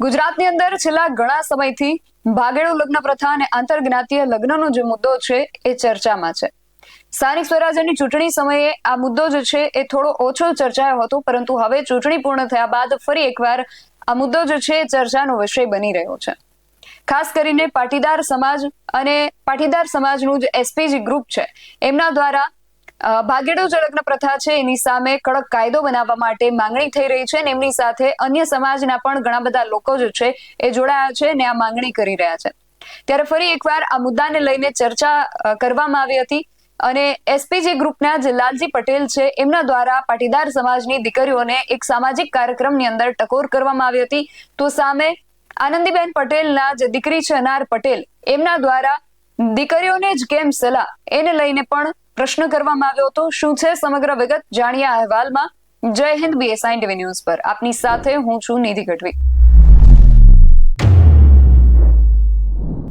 ગુજરાતની અંદર છેલ્લા ઘણા સમયથી ભાગેડુ લગ્ન પ્રથા અને આંતરજ્ઞાતીય લગ્નનો જે મુદ્દો છે એ ચર્ચામાં છે. સ્થાનિક સ્વરાજ્યની ચૂંટણી સમયે આ મુદ્દો જે છે એ થોડો ઓછો ચર્ચાયો હતો, પરંતુ હવે ચૂંટણી પૂર્ણ થયા બાદ ફરી એકવાર આ મુદ્દો જે છે એ ચર્ચાનો વિષય બની રહ્યો છે. ખાસ કરીને પાટીદાર સમાજ અને પાટીદાર સમાજનું જે એસપીજી ગ્રુપ છે એમના દ્વારા ભાગેડુ જે લગ્ન પ્રથા છે એની સામે કડક કાયદો બનાવવા માટે માંગણી થઈ રહી છે અને એમની સાથે અન્ય સમાજના પણ ઘણા બધા લોકો જે છે એ જોડાયા છે અને આ માંગણી કરી રહ્યા છે. ત્યારે ફરી એકવાર આ મુદ્દાને લઈને ચર્ચા કરવામાં આવી હતી અને એસપીજી ગ્રુપના જે લાલજી પટેલ છે એમના દ્વારા પાટીદાર સમાજની દીકરીઓને એક સામાજિક કાર્યક્રમની અંદર ટકોર કરવામાં આવી હતી. તો સામે આનંદીબેન પટેલના જે દીકરી છે અનાર પટેલ એમના દ્વારા દીકરીઓને જ કેમ સલાહ એને લઈને પણ પ્રશ્ન કરવામાં આવ્યો હતો. શું છે સમગ્ર વિગત જાણીએ આ અહેવાલમાં. જય હિન્દ BSI TV ન્યૂઝ પર આપની સાથે હું છું નિધિ ગઢવી.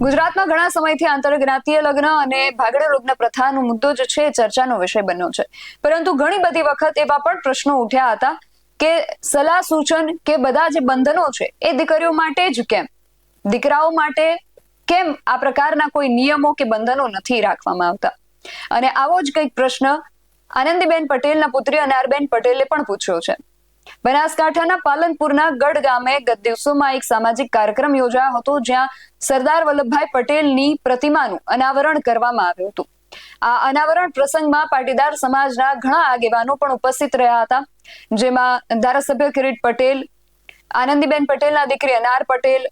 ગુજરાતમાં ઘણા સમયથી આંતરજ્ઞાતીય લગ્ન અને ભાગેડુ લગ્ન પ્રથાનો મુદ્દો જે છે ચર્ચાનો વિષય બન્યો છે, પરંતુ ઘણી બધી વખત એવા પણ પ્રશ્નો ઉઠ્યા હતા કે સલાહ સૂચન કે બધા જે બંધનો છે એ દીકરીઓ માટે જ કેમ, દીકરાઓ માટે કેમ આ પ્રકારના કોઈ નિયમો કે બંધનો નથી રાખવામાં આવતા. અને આવો જ કંઈક પ્રશ્ન આનંદીબેન પટેલના પુત્રી અનારબેન પટેલે પણ પૂછ્યો છે. બનાસકાંઠાના પાલનપુરના ગઢ ગામે ગત દિવસોમાં એક સામાજિક કાર્યક્રમ યોજાયો હતો, જ્યાં સરદાર વલ્લભભાઈ પટેલની પ્રતિમાનું અનાવરણ કરવામાં આવ્યું હતું. આ અનાવરણ પ્રસંગમાં પાટીદાર સમાજના ઘણા આગેવાનો પણ ઉપસ્થિત રહ્યા હતા, જેમાં ધારાસભ્ય કિરીટ પટેલ, આનંદીબેન પટેલના દીકરી અનાર પટેલ,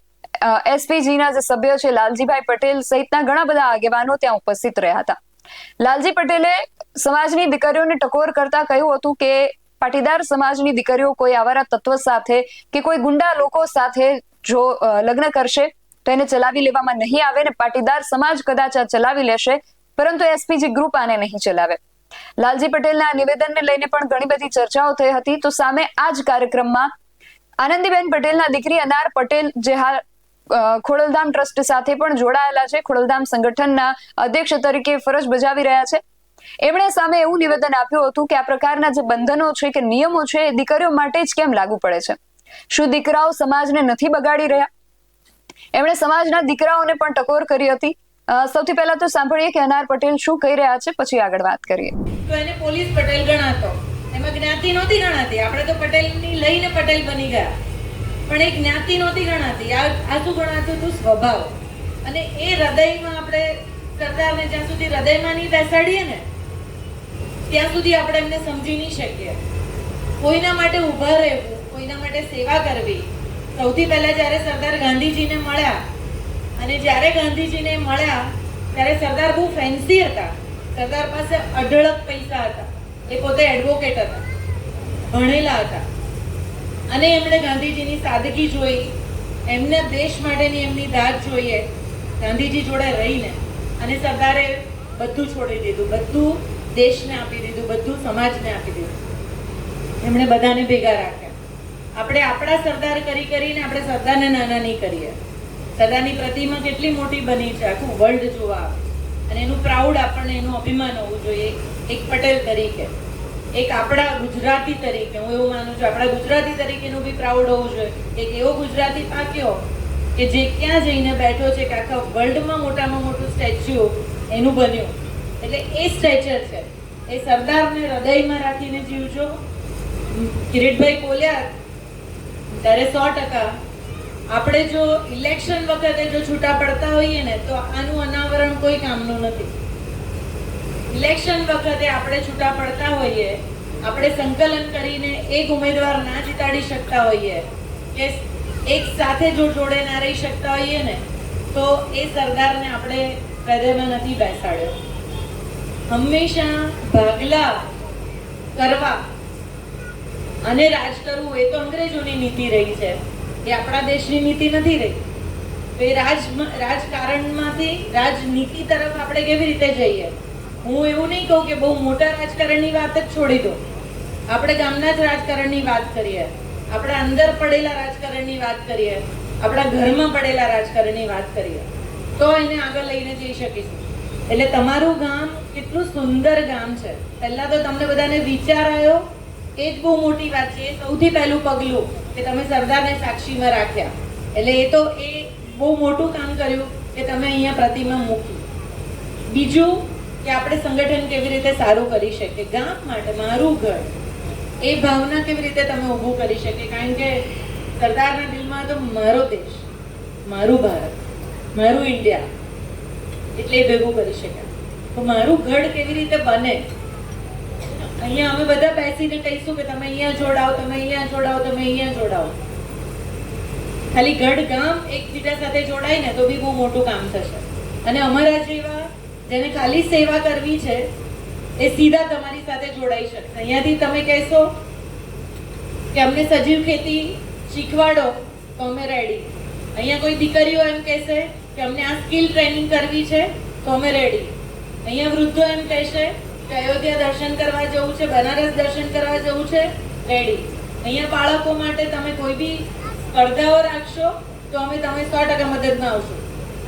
એસપીજીના જે સભ્ય છે લાલજીભાઈ પટેલ સહિતના ઘણા બધા આગેવાનો ત્યાં ઉપસ્થિત રહ્યા હતા. લાલજી પટેલે સમાજની દીકરીઓને ટકોર કરતા કહ્યું હતું કે પાટીદાર સમાજની દીકરીઓ કોઈ આવારા તત્વ સાથે કે કોઈ ગુંડા લોકો સાથે જો લગ્ન કરશે તો એને ચલાવી લેવામાં નહીં આવે ને પાટીદાર સમાજ કદાચ આ ચલાવી લેશે, પરંતુ એસપીજી ગ્રુપ આને નહીં ચલાવે. લાલજી પટેલના નિવેદનને લઈને પણ ઘણી બધી ચર્ચાઓ થઈ હતી. તો સામે આ જ કાર્યક્રમમાં આનંદીબેન પટેલના દીકરી અનાર પટેલ જે હાલ ખોડલધામ ટ્રસ્ટ સાથે પણ જોડાયેલા છે, ખોડલધામ સંગઠનના અધ્યક્ષ તરીકે ફરજ બજાવી રહ્યા છે, એમણે સામે એવું નિવેદન આપ્યું હતું કે આ પ્રકારના જે બંધનો છે કે નિયમો છે એ દીકરીઓ માટે જ કેમ લાગુ પડે છે? શું દીકરાઓ સમાજને નથી બગાડી રહ્યા? એમણે સમાજના દીકરાઓને પણ ટકોર કરી હતી. સૌથી પહેલા તો સાંભળીએ કે અનાર પટેલ શું કહી રહ્યા છે, પછી આગળ વાત કરીએ. તો એને પોલીસ પટેલ ગણાતો, એમાં જ્ઞાતિ નહોતી ગણાતી. આપણે તો પટેલની લઈને પટેલ બની ગયા, પણ એ જ્ઞાતિ નહોતી ગણાતી. આ શું ગણાતું હતું? સ્વભાવ. અને એ હૃદયમાં આપણે સરદારને જ્યાં સુધી હૃદયમાં નહીં બેસાડીએ ને ત્યાં સુધી આપણે એમને સમજી નહીં શકીએ. કોઈના માટે ઊભા રહેવું, કોઈના માટે સેવા કરવી. સૌથી પહેલા જ્યારે સરદાર ગાંધીજીને મળ્યા અને જ્યારે ગાંધીજીને મળ્યા ત્યારે સરદાર બહુ ફેન્સી હતા. સરદાર પાસે અઢળક પૈસા હતા. એ પોતે એડવોકેટ હતા, ભણેલા હતા. અને એમણે ગાંધીજીની સાદગી જોઈ, એમને દેશ માટેની એમની દાદ જોઈએ ગાંધીજી જોડે રહીને. અને સરદારે બધું છોડી દીધું, બધું દેશને આપી દીધું, બધું સમાજને આપી દીધું. એમણે બધાને ભેગા રાખ્યા. આપણે આપણા સરદાર કરીને આપણે સરદારને નાના નહીં કરીએ. સરદારની પ્રતિમા કેટલી મોટી બની છે, આખું વર્લ્ડ જોવા આવે. અને એનું પ્રાઉડ આપણને, એનું અભિમાન હોવું જોઈએ એક પટેલ તરીકે, એક આપણા ગુજરાતી તરીકે. હું એવું માનું છું આપણા ગુજરાતી તરીકેનું બી પ્રાઉડ હોવું જોઈએ. એક એવો ગુજરાતી પાક્યો કે જે ક્યાં જઈને બેઠો છે કે આખા વર્લ્ડમાં મોટામાં મોટું સ્ટેચ્યુ એનું બન્યું. એટલે એ સ્ટેચર છે, એ સરદારને હૃદયમાં રાખીને જીવજો. કિરીટભાઈ બોલ્યા ત્યારે 100% આપણે જો ઇલેક્શન વખતે જો છૂટા પડતા હોઈએ ને તો આનું અનાવરણ કોઈ કામનું નથી. ઇલેક્શન વખતે આપણે છૂટા પડતા હોઈએ, આપણે સંકલન કરીને એક ઉમેદવાર ના જીતાડી શકતા હોઈએ કે એક સાથે જો જોડે ના રહી શકતા હોઈએ ને તો એ સરદારને આપણે હૃદયમાં નથી બેસાડ્યો. હંમેશા ભાગલા કરવા અને રાજ કરવું એ તો અંગ્રેજોની નીતિ રહી છે, એ આપણા દેશની નીતિ નથી રહી. તો એ રાજકારણમાંથી રાજનીતિ તરફ આપણે કેવી રીતે જઈએ? હું એવું નહીં કહું કે બહુ મોટા રાજકારણની વાત જ છોડી દો. આપણે ગામના જ રાજકારણની વાત કરીએ, આપણા અંદર પડેલા રાજકારણની વાત કરીએ, આપણા ઘરમાં પડેલા રાજકારણની વાત કરીએ તો એને આગળ લઈને જઈ શકીશું. એટલે તમારું ગામ કેટલું સુંદર ગામ છે. પહેલા તો તમને બધાને વિચાર આવ્યો એ જ બહુ મોટી વાત છે. સૌથી પહેલું પગલું કે તમે સરદારને સાક્ષીમાં રાખ્યા. એટલે એ તો એ બહુ મોટું કામ કર્યું કે તમે અહીંયા પ્રતિમા મૂકી. બીજું કે આપણે સંગઠન કેવી રીતે સારું કરી શકીએ, ગામ માટે મારું ઘર એ ભાવના કેવી રીતે તમે ઊભું કરી શકીએ. કારણ કે સરદારના દિલમાં તો મારો દેશ, મારું ભારત, મારું ઇન્ડિયા, એટલે એ ભેગું કરી શકાય. તો મારું ગઢ કેવી રીતે બને, અહીંયા અમે બધા બેસીને કહીશું કે તમે અહીંયા જોડાઓ, તમે અહીંયા જોડાઓ, તમે અહીંયા જોડાઓ. ખાલી ગઢ ગામ એકબીજા સાથે જોડાય ને તો બી બહુ મોટું કામ થશે. અને અમારા જેવા જેને ખાલી સેવા કરવી છે એ સીધા તમારી સાથે જોડાઈ શકશે. અહીંયાથી તમે કહેશો કે અમને સજીવ ખેતી શીખવાડો તો અમે રેડી. અહીંયા કોઈ દીકરીઓ એમ કહેશે કે અમને આ સ્કિલ ટ્રેનિંગ કરવી છે તો અમે રેડી. અહીંયા વૃદ્ધો એમ કહેશે કે અયોધ્યા દર્શન કરવા જવું છે, બનારસ દર્શન કરવા જવું છે, રેડી. અહીંયા બાળકો માટે તમે કોઈ બી સ્પર્ધાઓ રાખશો તો અમે તમે 100% મદદમાં આવશું.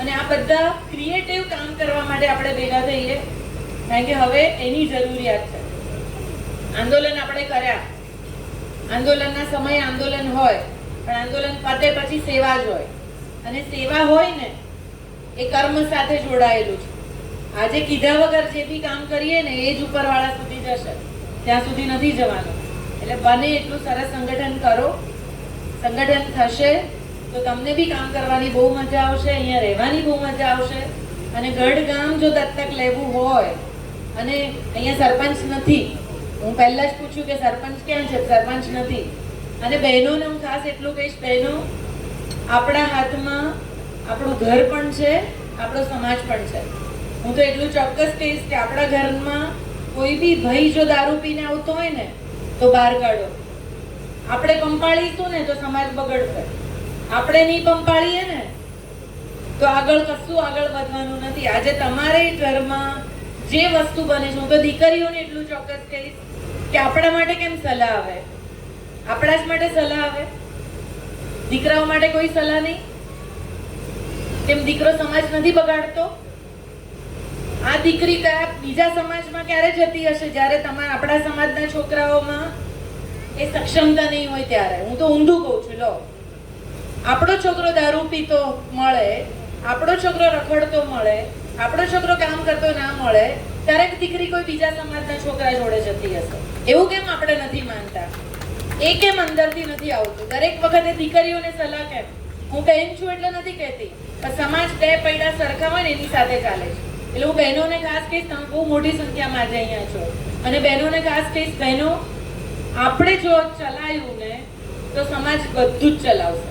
અને આ બધા ક્રિએટિવ કામ કરવા માટે આપણે ભેગા થઈએ, કારણ કે હવે એની જરૂરિયાત છે. આંદોલન આપણે કર્યા, આંદોલનના સમયે આંદોલન હોય, પણ આંદોલન પતે પછી સેવા જ હોય. અને સેવા હોય ને એ કર્મ સાથે જોડાયેલું છે. આજે કીધા વગર જે બી કામ કરીએ ને એ જ ઉપરવાળા સુધી જશે, ત્યાં સુધી નથી જવાનું. એટલે બને એટલું સરસ સંગઠન કરો. સંગઠન થશે તો તમને બી કામ કરવાની બહુ મજા આવશે, અહીંયા રહેવાની બહુ મજા આવશે. અને ગઢ ગામ જો દત્તક લેવું હોય, અને અહીંયા સરપંચ નથી, હું પહેલા જ પૂછ્યું કે સરપંચ ક્યાં છે, સરપંચ નથી. અને બહેનોને હું ખાસ એટલું કહીશ, બહેનો આપણા હાથમાં આપણું ઘર પણ છે, આપણો સમાજ પણ છે. હું તો એટલું ચોક્કસ કહીશ કે આપણા ઘરમાં કોઈ બી ભાઈ જો દારૂ પીને આવતો હોય ને તો બહાર કાઢો. આપણે પંપાળીશું ને તો સમાજ બગડશે. આપણે નહીં પંપાળીએ ને તો આગળ કશું આગળ વધવાનું નથી. આજે તમારે ઘરમાં જે વસ્તુ બને છે, હું તો દીકરીઓને એટલું ચોક્કસ કહીશ કે આપણા માટે કેમ સલાહ આવે, આપણા જ માટે સલાહ આવે, દીકરાઓ માટે કોઈ સલાહ નહીં. કેમ દીકરો સમાજ નથી બગાડતો? આ દીકરી કયા બીજા સમાજમાં ક્યારે જતી હશે જ્યારે તમારા આપણા સમાજના છોકરાઓમાં એ સક્ષમતા નહીં હોય ત્યારે. હું તો ઊંધું કહું છું. લો, આપણો છોકરો દારૂ પીતો મળે, આપણો છોકરો રખડતો મળે, આપણો છોકરો કામ કરતો ના મળે, ત્યારે દીકરી કોઈ બીજા સમાજના છોકરા જોડે જતી હશે. એવું કેમ આપણે નથી માનતા? એ કેમ અંદરથી નથી આવતું? દરેક વખતે દીકરીઓને સલાહ કેમ? હું બહેન છું એટલે નથી કહેતી, પણ સમાજ બે પૈડા સરખા હોય ને એની સાથે ચાલે છે. એટલે હું બહેનોને ખાસ કહીશ, તમે બહુ મોટી સંખ્યામાં આજે અહીંયા છો, અને બહેનોને ખાસ કહીશ, બહેનો આપણે જો ચલાયું ને તો સમાજ બધું જ ચલાવશે.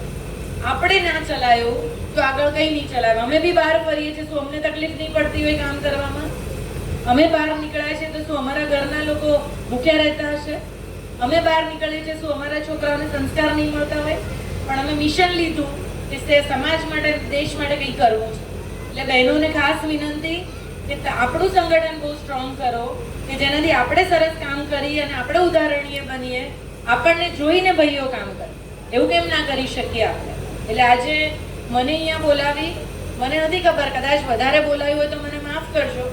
આપણે ના ચલાયું તો આગળ કઈ નહીં ચલાવે. અમે બી બહાર ફરીએ છીએ, શું અમને તકલીફ નહીં પડતી હોય કામ કરવામાં? અમે બહાર નીકળ્યા છીએ તો શું અમારા ઘરના લોકો ભૂખ્યા રહેતા હશે? અમે બહાર નીકળીએ છીએ, શું અમારા છોકરાઓને સંસ્કાર નહીં મળતા હોય? પણ અમે મિશન લીધું કે સમાજ માટે, દેશ માટે કંઈ કરવું છે. એટલે બહેનોને ખાસ વિનંતી કે આપણું સંગઠન બહુ સ્ટ્રોંગ કરો, કે જેનાથી આપણે સરસ કામ કરીએ અને આપણે ઉદાહરણીય બનીએ. આપણને જોઈને ભાઈઓ કામ કરે, એવું કેમ ના કરી શકીએ આપણે? એટલે આજે મને અહીંયા બોલાવી, મને નથી ખબર, કદાચ વધારે બોલાવ્યું હોય તો મને માફ કરજો,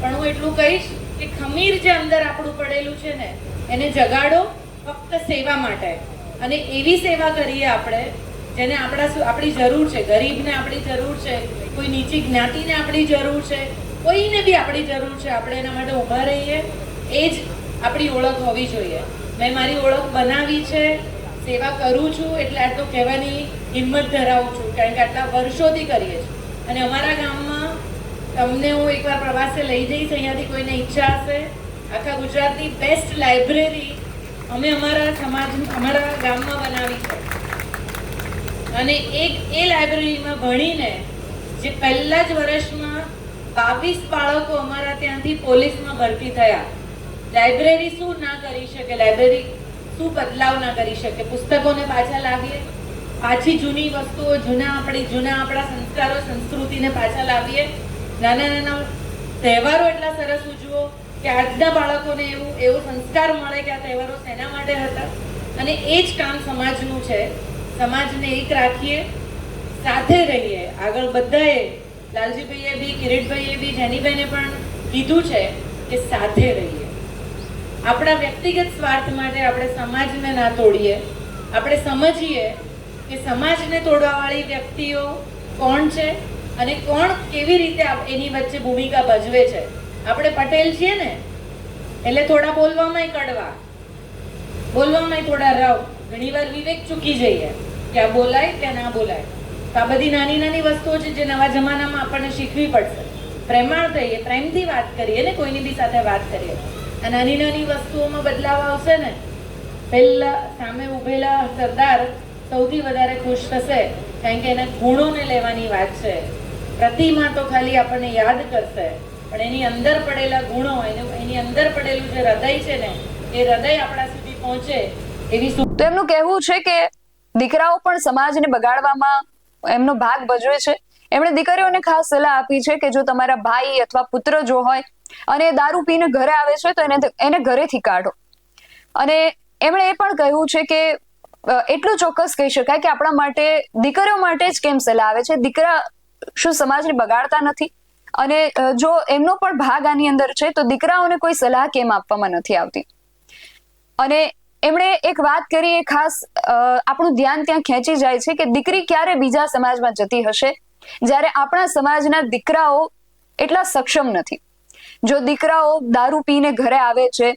પણ હું એટલું કહીશ કે ખમીર જે અંદર આપણું પડેલું છે ને એને જગાડો, ફક્ત સેવા માટે. અને એવી સેવા કરીએ આપણે જેને આપણી જરૂર છે. ગરીબને આપણી જરૂર છે, કોઈ નીચી જ્ઞાતિને આપણી જરૂર છે, કોઈને બી આપણી જરૂર છે. આપણે એના માટે ઊભા રહીએ, એ જ આપણી ઓળખ હોવી જોઈએ. મેં મારી ઓળખ બનાવી છે, સેવા કરું છું એટલે આટલું કહેવાની હિંમત ધરાવું છું, કારણ કે આટલા વર્ષોથી કરીએ છીએ. અને અમારા ગામમાં તમને હું એકવાર પ્રવાસે લઈ જઈશ, અહીંયાથી કોઈને ઈચ્છા હશે. આખા ગુજરાતની બેસ્ટ લાઇબ્રેરી અમે અમારા ગામમાં બનાવી છે. અને એ લાઇબ્રેરીમાં ભણીને જે પહેલા જ વર્ષમાં 22 બાળકો અમારા ત્યાંથી પોલીસમાં ભરતી થયા. લાઇબ્રેરી શું ના કરી શકે? લાઇબ્રેરી શું બદલાવ ના કરી શકે? પુસ્તકોને પાછા લાવીએ, પાછી જૂની વસ્તુઓ, જૂના આપણા સંસ્કારો, સંસ્કૃતિને પાછા લાવીએ. નાના નાના તહેવારો એટલા સરસ ઉજવો કે આજના બાળકોને એવો સંસ્કાર મળે કે આ તહેવારો શેના માટે હતા. અને એ જ કામ સમાજનું છે. સમાજને એક રાખીએ, સાથે રહીએ. આગળ બધાએ, લાલજીભાઈએ બી, કિરીટભાઈએ બી, જેનીબેને પણ કીધું છે કે સાથે રહીએ. આપણા વ્યક્તિગત સ્વાર્થ માટે આપણે સમાજને ના તોડીએ. આપણે સમજીએ કે સમાજને તોડવાવાળી વ્યક્તિઓ કોણ છે અને કોણ કેવી રીતે એની વચ્ચે ભૂમિકા ભજવે છે. આપણે પટેલ છીએ ને એટલે થોડા બોલવામાંય કડવા, બોલવામાંય થોડા રવ, ઘણીવાર વિવેક ચૂકી જઈએ કે આ બોલાય કે ના બોલાય. તો આ બધી નાની નાની વસ્તુઓ છે જે નવા જમાનામાં આપણને શીખવી પડશે. પ્રેમાળ થઈએ, પ્રેમથી વાત કરીએ ને, કોઈની બી સાથે વાત કરીએ. આ નાની નાની વસ્તુઓમાં બદલાવ આવશે ને, પહેલા સામે ઉભેલા સરદાર સૌથી વધારે ખુશ થશે, કારણ કે એના ગુણોને લેવાની વાત છે. પ્રતિમા તો ખાલી આપણને યાદ કરશે, પણ એની અંદર પડેલા ગુણો, એની અંદર પડેલું જે હૃદય છે ને, એ હૃદય આપણા સુધી પહોંચે એવી. તો એમનું કહેવું છે કે દીકરાઓ પણ સમાજને બગાડવામાં એમનો ભાગ ભજવે છે. એમણે દીકરીઓને ખાસ સલાહ આપી છે કે જો તમારા ભાઈ અથવા પુત્ર જો હોય અને દારૂ પીને ઘરે આવે છે તો એને ઘરેથી કાઢો. અને એમણે એ પણ કહ્યું છે કે એટલું ચોક્કસ કહી શકાય કે આપણા માટે, દીકરીઓ માટે જ કેમ સલાહ આવે છે, દીકરા શું સમાજને બગાડતા નથી? અને જો એમનો પણ ભાગ આની અંદર છે તો દીકરાઓને કોઈ સલાહ કેમ આપવામાં નથી આવતી? અને એમણે એક વાત કરી, એ ખાસ આપણું ધ્યાન ત્યાં ખેંચી જાય છે કે દીકરી ક્યારે બીજા સમાજમાં જતી હશે જ્યારે આપણા સમાજના દીકરાઓ એટલા સક્ષમ નથી. જો દીકરાઓ દારૂ પીને ઘરે આવે છે,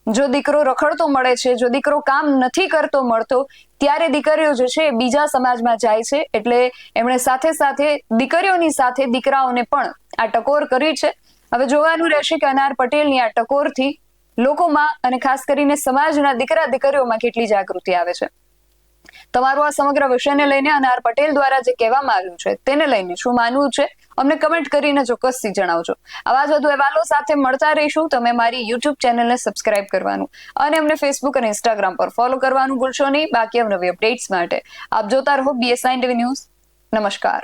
જો દીકરો રખડતો મળે છે, જો દીકરો કામ નથી કરતો મળતો, ત્યારે દીકરીઓ જે છે એ બીજા સમાજમાં જાય છે. એટલે એમણે સાથે સાથે દીકરીઓની સાથે દીકરાઓને પણ આ ટકોર કરી છે. હવે જોવાનું રહેશે કે અનાર પટેલની આ ટકોરથી લોકોમાં અને ખાસ કરીને સમાજના દીકરા દીકરીઓમાં કેટલી જાગૃતિ આવે છે. તમારું આ સમગ્ર વિષયને લઈને અનાર પટેલ દ્વારા જે કહેવામાં આવ્યું છે તેને લઈને શું માનવું છે, અમને કમેન્ટ કરીને ચોક્કસથી જણાવજો. આવા જ વધુ અહેવાલો સાથે મળતા રહીશું. તમે મારી યુટ્યુબ ચેનલને સબસ્ક્રાઇબ કરવાનું અને અમને ફેસબુક અને ઇન્સ્ટાગ્રામ પર ફોલો કરવાનું ભૂલશો નહીં. બાકી નવી અપડેટ્સ માટે આપ જોતા રહો BSI ટીવી ન્યૂઝ. નમસ્કાર.